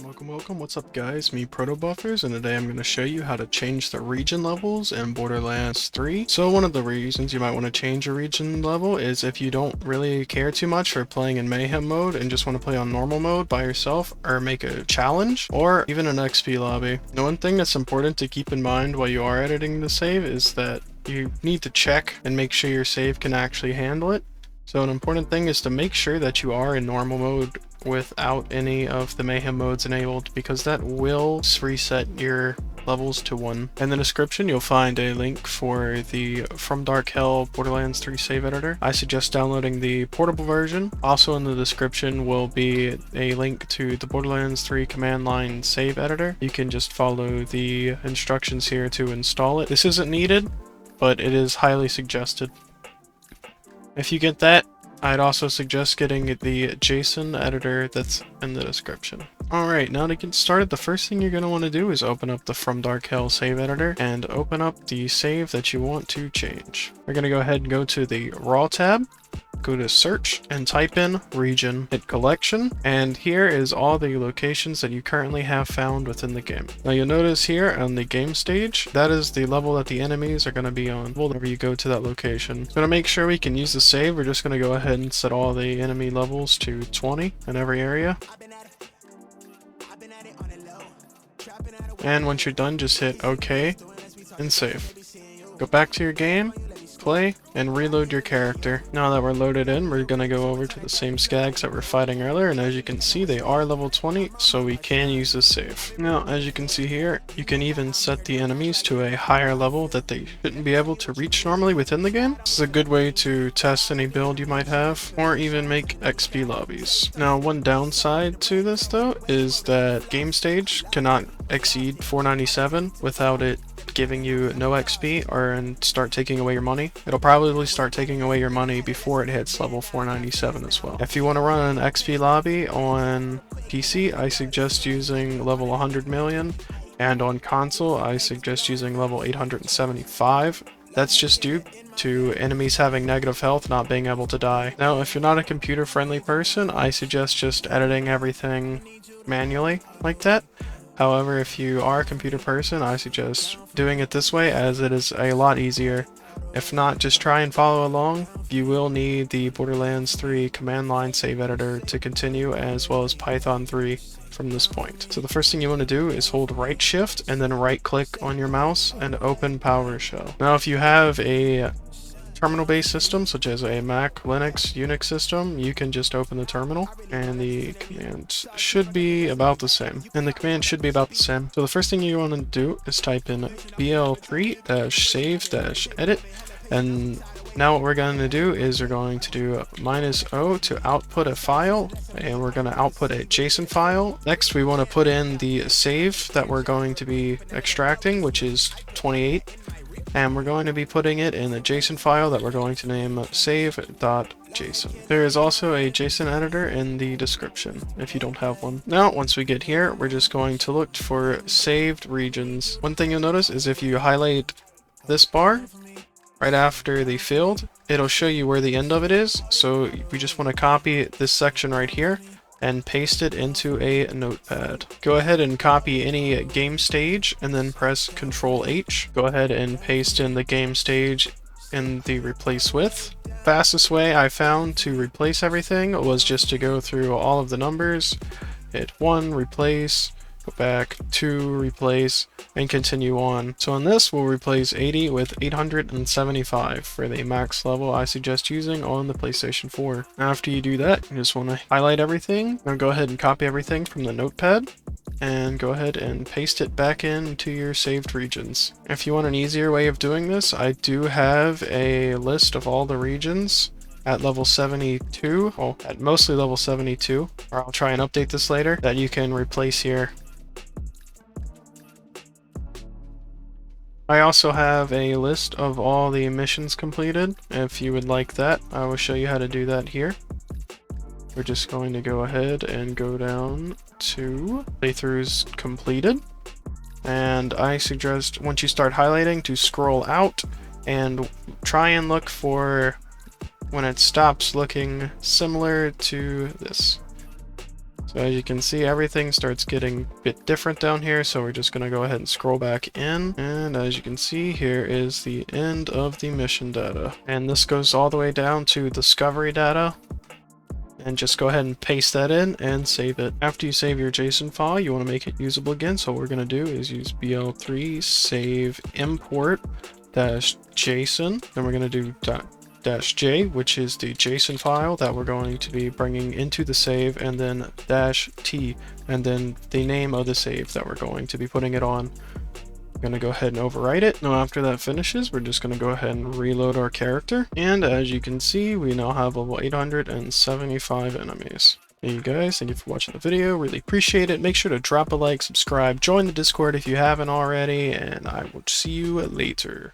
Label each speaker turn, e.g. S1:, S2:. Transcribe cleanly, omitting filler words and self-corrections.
S1: Welcome. What's up, guys? Me, Protobuffers, and today I'm going to show you how to change the region levels in Borderlands 3. So one of the reasons you might want to change your region level is if you don't really care too much for playing in Mayhem mode and just want to play on normal mode by yourself, or make a challenge, or even an XP lobby. The one thing that's important to keep in mind while you are editing the save is that you need to check and make sure your save can actually handle it. So an important thing is to make sure that you are in normal mode without any of the Mayhem modes enabled, because that will reset your levels to 1. In the description you'll find a link for the From Dark Hell Borderlands 3 save editor. I suggest downloading the portable version. Also in the description will be a link to the Borderlands 3 command line save editor. You can just follow the instructions here to install it. This isn't needed, but it is highly suggested. If you get that, I'd also suggest getting the JSON editor that's in the description. Alright, now to get started, the first thing you're going to want to do is open up the From Dark Hell save editor and open up the save that you want to change. We're going to go ahead and go to the Raw tab, go to search and type in region, hit collection, and here is all the locations that you currently have found within the game. Now you'll notice here on the game stage, that is the level that the enemies are going to be on whenever you go to that location. To make sure we can use the save, we're just going to go ahead and set all the enemy levels to 20 in every area. And once you're done, just hit OK and save. Go back to your game, play, and reload your character. Now that we're loaded in, we're going to go over to the same skags that we're fighting earlier, and as you can see, they are level 20, so we can use this save. Now, as you can see here, you can even set the enemies to a higher level that they shouldn't be able to reach normally within the game. This is a good way to test any build you might have, or even make XP lobbies. Now, one downside to this, though, is that game stage cannot exceed 497 without it giving you no XP or and start taking away your money. It'll probably start taking away your money before it hits level 497 as well. If you want to run an XP lobby on PC, I suggest using level 100 million, and on console I suggest using level 875. That's just due to enemies having negative health, not being able to die. Now, if you're not a computer friendly person, I suggest just editing everything manually like that. However, if you are a computer person, I suggest doing it this way, as it is a lot easier. If not, just try and follow along. You will need the Borderlands 3 command line save editor to continue, as well as Python 3 from this point. So the first thing you want to do is hold right shift and then right click on your mouse and open PowerShell. Now if you have a terminal-based system, such as a Mac, Linux, Unix system, you can just open the terminal, and the command should be about the same. So the first thing you want to do is type in bl3-save-edit, and now what we're going to do is we're going to do -O to output a file, and we're going to output a JSON file. Next, we want to put in the save that we're going to be extracting, which is 28. And we're going to be putting it in the JSON file that we're going to name save.json. There is also a JSON editor in the description if you don't have one. Now, once we get here, we're just going to look for saved regions. One thing you'll notice is if you highlight this bar right after the field, it'll show you where the end of it is. So we just want to copy this section right here and paste it into a notepad. Go ahead and copy any game stage and then press Ctrl H. Go ahead and paste in the game stage in the replace with. Fastest way I found to replace everything was just to go through all of the numbers, hit 1, replace, go back, 2, replace, and continue on. So on this, we'll replace 80 with 875 for the max level I suggest using on the PlayStation 4. After you do that, you just want to highlight everything. Now go ahead and copy everything from the notepad, and go ahead and paste it back into your saved regions. If you want an easier way of doing this, I do have a list of all the regions at level 72, well, at mostly level 72, or I'll try and update this later, that you can replace here. I also have a list of all the missions completed. If you would like that, I will show you how to do that here. We're just going to go ahead and go down to playthroughs completed. And I suggest once you start highlighting to scroll out and try and look for when it stops looking similar to this. So as you can see, everything starts getting a bit different down here, so we're just going to go ahead and scroll back in. And as you can see, here is the end of the mission data. And this goes all the way down to discovery data. And just go ahead and paste that in and save it. After you save your JSON file, you want to make it usable again. So what we're going to do is use BL3 save import -JSON. Then we're going to do -J, which is the JSON file that we're going to be bringing into the save, and then -T, and then the name of the save that we're going to be putting it on. We're going to go ahead and overwrite it. Now after that finishes, we're just going to go ahead and reload our character. And as you can see, we now have level 875 enemies. Hey you guys, thank you for watching the video, really appreciate it. Make sure to drop a like, subscribe, join the Discord if you haven't already, and I will see you later.